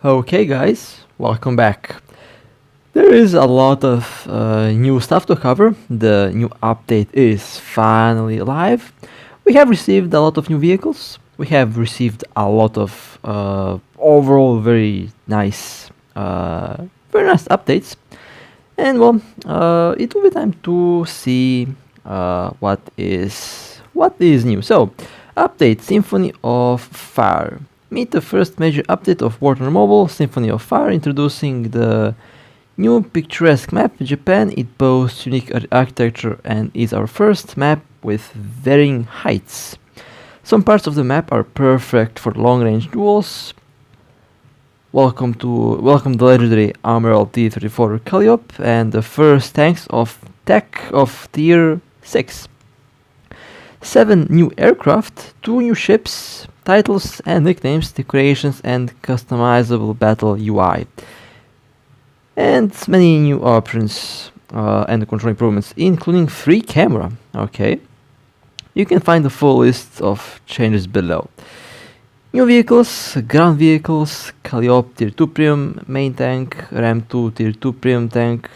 Okay guys, welcome back. There is a lot of new stuff to cover. The new update is finally live. We have received a lot of new vehicles. We have received a lot of overall very nice updates. And well, it will be time to see what is new. So, update Symphony of Fire. Meet the first major update of Warhammer Mobile, Symphony of Fire, introducing the new picturesque map, Japan. It boasts unique architecture and is our first map with varying heights. Some parts of the map are perfect for long-range duels. Welcome the legendary Admiral T-34 Calliope and the first tanks of tech of Tier 6. 7 new aircraft, 2 new ships, titles and nicknames, decorations and customizable battle UI. And many new options and control improvements, including free camera. Okay. You can find the full list of changes below. New vehicles, ground vehicles, Calliope Tier 2 Premium main tank, Ram 2 Tier 2 Premium tank,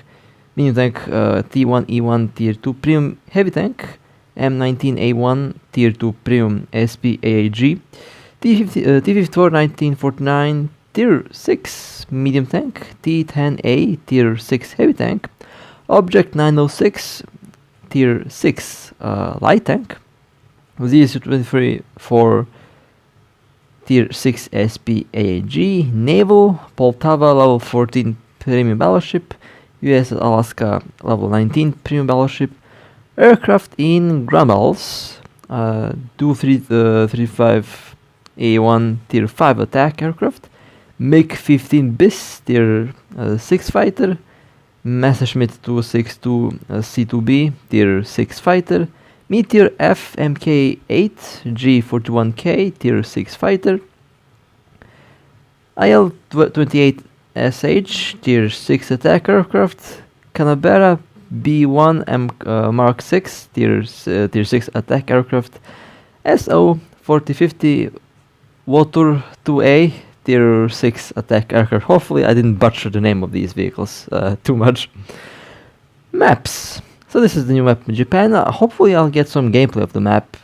medium tank T1E1 Tier 2 Premium heavy tank, M19A1 Tier 2 Premium SPAAG, T54 1949 Tier 6 medium tank, T10A Tier 6 heavy tank, Object 906 Tier 6 light tank, Z23 for Tier 6 SPAAG, Naval, Poltava Level 14 Premium Battleship, US Alaska Level 19 Premium Battleship, aircraft in ground battles, Do-35A1 Tier 5 attack aircraft, MiG-15 BIS Tier 6 fighter, Messerschmitt 262 C2B Tier 6 fighter, Meteor F Mk8 G41K Tier 6 fighter, IL-28SH Tier 6 attack aircraft, Canberra B1 Mark 6 Tier 6 attack aircraft, SO-4050 Water 2A Tier 6 attack aircraft. Hopefully I didn't butcher the name of these vehicles too much. Maps. So this is the new map in Japan. Hopefully I'll get some gameplay of the map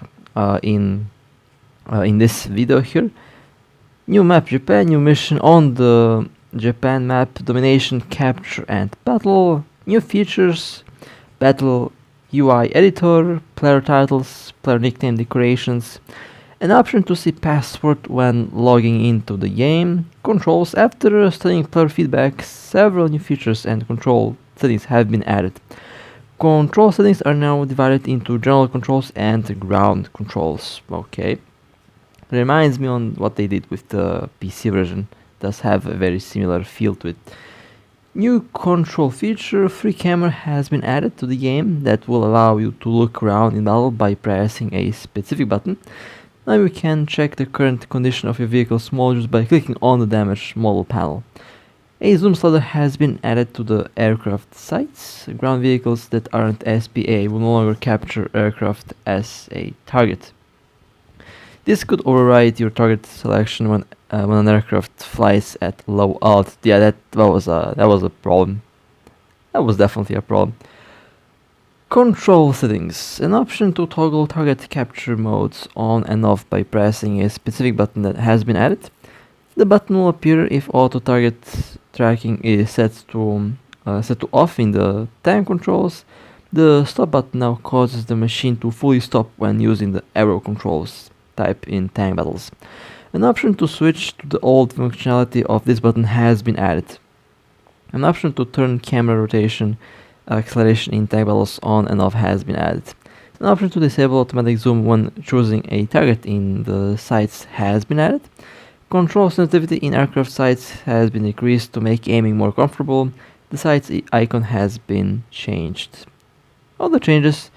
in this video here. New map Japan, new mission on the Japan map, domination, capture and battle, new features, battle UI editor, player titles, player nickname decorations, an option to see password when logging into the game, controls. After studying player feedback, several new features and control settings have been added. Control settings are now divided into general controls and ground controls. Okay. Reminds me on what they did with the PC version. Does have a very similar feel to it. New control feature, free camera, has been added to the game that will allow you to look around in battle by pressing a specific button. Now you can check the current condition of your vehicle's modules by clicking on the damaged model panel. A zoom slider has been added to the aircraft sights. Ground vehicles that aren't SPA will no longer capture aircraft as a target. This could override your target selection when an aircraft flies at low altitude. Yeah, that was a problem. That was definitely a problem. Control settings. An option to toggle target capture modes on and off by pressing a specific button that has been added. The button will appear if auto target tracking is set to off in the tank controls. The stop button now causes the machine to fully stop when using the arrow controls type in tank battles. An option to switch to the old functionality of this button has been added. An option to turn camera rotation acceleration in tank battles on and off has been added. An option to disable automatic zoom when choosing a target in the sights has been added. Control sensitivity in aircraft sights has been increased to make aiming more comfortable. The sights icon has been changed. Other changes: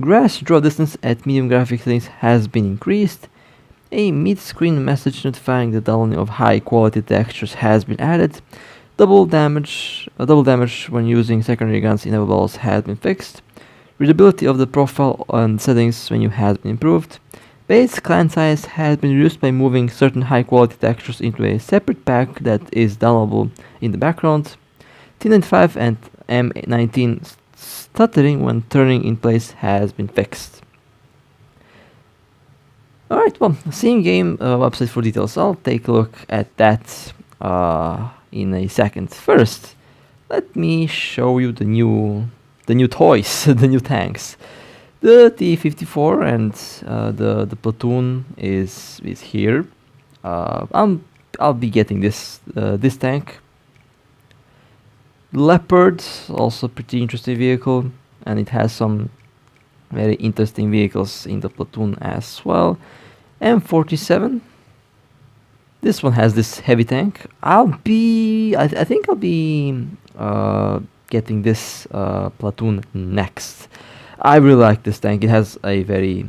grass draw distance at medium graphic settings has been increased. A mid-screen message notifying the downloading of high-quality textures has been added. Double damage when using secondary guns in naval battles has been fixed. Readability of the profile and settings menu has been improved. Base clan size has been reduced by moving certain high quality textures into a separate pack that is downloadable in the background. T95 and M19 stuttering when turning in place has been fixed. Alright, well, see in-game website for details. I'll take a look at that in a second. First, let me show you the new toys, the new tanks. The T-54 and the platoon is here. I'll be getting this tank. Leopard, also pretty interesting vehicle, and it has some very interesting vehicles in the platoon as well. M47. This one has this heavy tank. I think I'll be getting this platoon next. I really like this tank. It has a very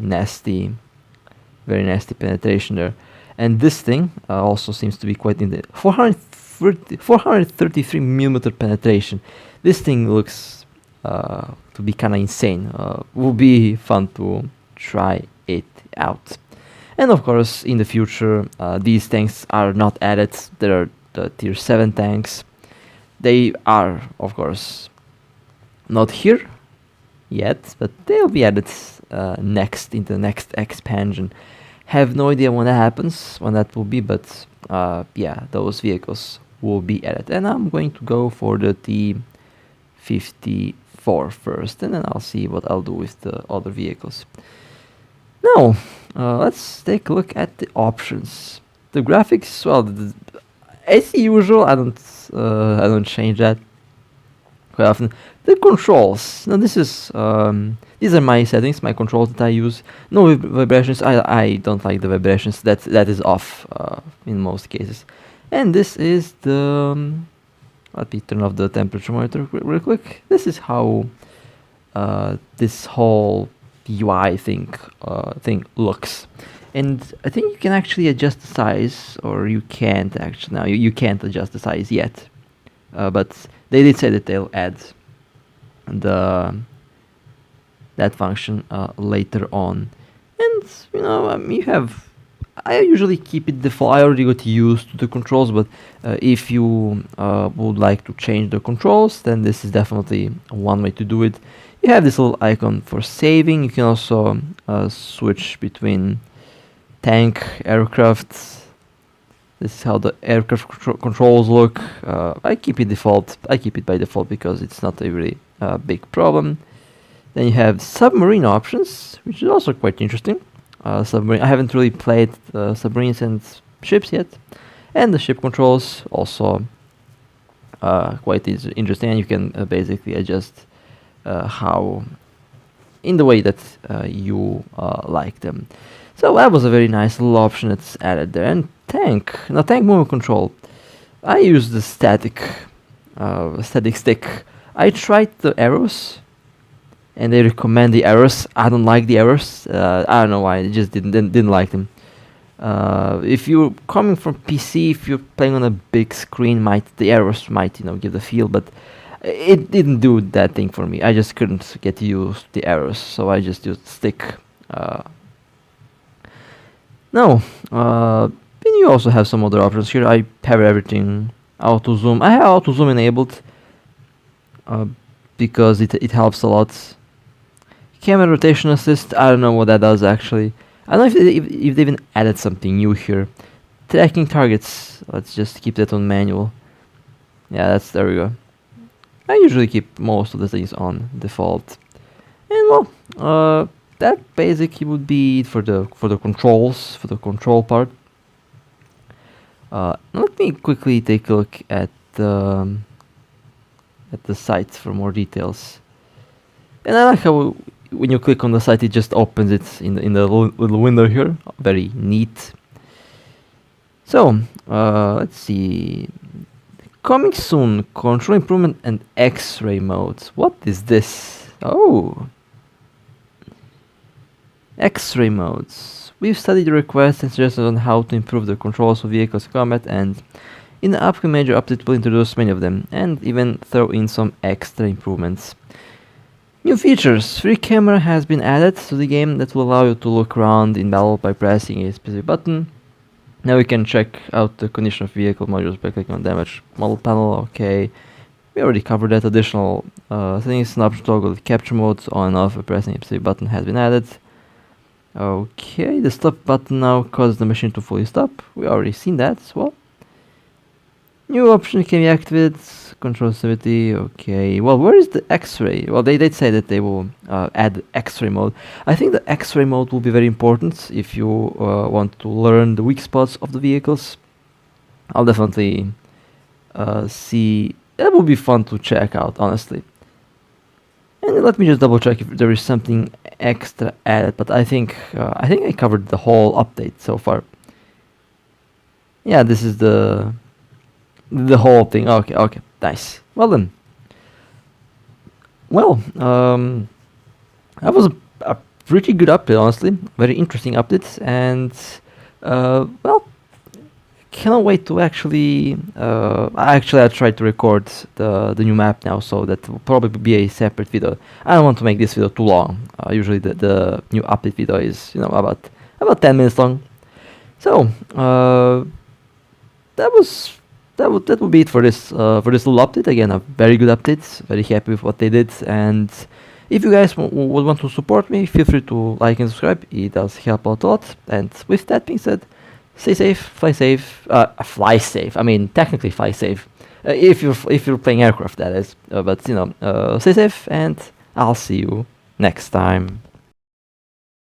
nasty penetration there, and this thing also seems to be quite in the 433 millimeter penetration. This thing looks to be kind of insane. Will be fun to try it out. And of course, in the future, these tanks are not added. There are the tier 7 tanks. They are, of course, not here yet, but they'll be added next in the next expansion. Have no idea when that happens, when that will be, but yeah, those vehicles will be added. And I'm going to go for the T-54 first, and then I'll see what I'll do with the other vehicles. Now, let's take a look at the options. The graphics, well, as usual, I don't change that quite often. The controls. Now this is these are my settings, my controls that I use. No vibrations. I don't like the vibrations. That is off in most cases. And this is the. Let me turn off the temperature monitor real quick. This is how this whole UI thing looks. And I think you can actually adjust the size, or you can't actually. Now you can't adjust the size yet, but they did say that they'll add that function later on. And you know, you have. I usually keep it default. I already got used to the controls, but if you would like to change the controls, then this is definitely one way to do it. You have this little icon for saving. You can also switch between tank, aircraft. This is how the aircraft controls look. I keep it default. I keep it by default because it's not a really big problem. Then you have submarine options, which is also quite interesting. Submarine. I haven't really played submarines and ships yet, and the ship controls also quite interesting. And you can basically adjust how, in the way that you like them. So that was a very nice little option that's added there. And tank. Now tank movement control. I use the static stick. I tried the arrows, and they recommend the arrows. I don't like the arrows. I don't know why. I just didn't like them. If you're coming from PC, if you're playing on a big screen, the arrows might give the feel, but it didn't do that thing for me. I just couldn't get used to the arrows, so I just used stick. Now, then you also have some other options here. I have everything auto zoom. I have auto zoom enabled because it helps a lot. Camera rotation assist. I don't know what that does actually. I don't know if they even added something new here. Tracking targets. Let's just keep that on manual. Yeah, there we go. I usually keep most of the things on default. And well, that basically would be it for the controls, for the control part. Let me quickly take a look at the site for more details. And I like how when you click on the site, it just opens it in the little window here. Very neat. So let's see. Coming soon, control improvement and X-ray modes. What is this? Oh, X-ray modes. We've studied the requests and suggestions on how to improve the controls of vehicles in combat, and in the upcoming major update we'll introduce many of them, and even throw in some extra improvements. New features. Free camera has been added to the game that will allow you to look around in battle by pressing a specific button. Now we can check out the condition of vehicle modules by clicking on damage model panel. Okay, we already covered that. Additional things, an option to toggle the capture mode on and off by pressing a specific button has been added. Okay, the stop button now causes the machine to fully stop. We already seen that as well. New option can be activated. Control sensitivity. Okay. Well, where is the X-ray? Well, they did say that they will add X-ray mode. I think the X-ray mode will be very important if you want to learn the weak spots of the vehicles. I'll definitely see. That would be fun to check out, honestly. And let me just double check if there is something extra added. But I think I covered the whole update so far. Yeah, this is the whole thing. Okay, nice. Well then. Well, that was a pretty good update, honestly. Very interesting update, and well, cannot wait to actually. I tried to record the new map now, so that will probably be a separate video. I don't want to make this video too long. Usually the new update video is about 10 minutes long. So that would be it for this little update. Again, a very good update. Very happy with what they did, and if you guys would want to support me, feel free to like and subscribe. It does help out a lot. And with that being said, stay safe, fly safe. Fly safe. I mean, technically fly safe. If you're playing aircraft, that is. But stay safe, and I'll see you next time.